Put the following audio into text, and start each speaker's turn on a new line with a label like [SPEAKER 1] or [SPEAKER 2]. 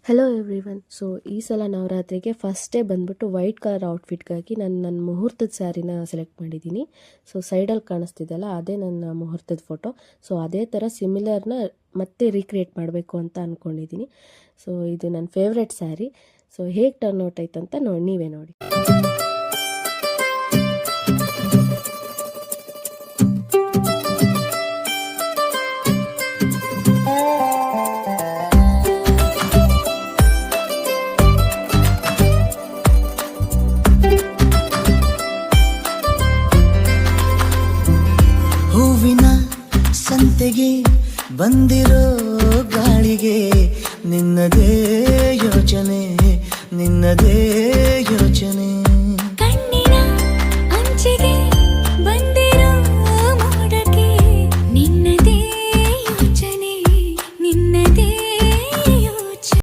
[SPEAKER 1] Hello everyone. So ಈ ಸಲ ನವರಾತ್ರಿಗೆ first day ಬಂದ್ಬಿಟ್ಟು ವೈಟ್ ಕಲರ್ ಔಟ್ಫಿಟ್ಗಾಗಿ ನಾನು ನನ್ನ ಮುಹೂರ್ತದ ಸ್ಯಾರಿನ ಸೆಲೆಕ್ಟ್ ಮಾಡಿದ್ದೀನಿ. ಸೊ ಸೈಡಲ್ಲಿ ಕಾಣಿಸ್ತಿದ್ದಲ್ಲ ಅದೇ ನನ್ನ ಮುಹೂರ್ತದ ಫೋಟೋ. ಸೊ ಅದೇ ಥರ ಸಿಮಿಲರ್ನ ಮತ್ತೆ ರೀಕ್ರಿಯೇಟ್ ಮಾಡಬೇಕು ಅಂತ ಅಂದ್ಕೊಂಡಿದ್ದೀನಿ. ಸೊ ಇದು ನನ್ನ ಫೇವ್ರೆಟ್ ಸ್ಯಾರಿ. ಸೊ ಹೇಗೆ ಟರ್ನ್ ಔಟ್ ಆಯ್ತು ಅಂತ ನೀವೇ ನೋಡಿ.
[SPEAKER 2] ಹೂವಿನ ಸಂತೆಗೆ ಬಂದಿರೋ ಗಾಳಿಗೆ ನಿನ್ನದೇ ಯೋಚನೆ, ನಿನ್ನದೇ ಯೋಚನೆ.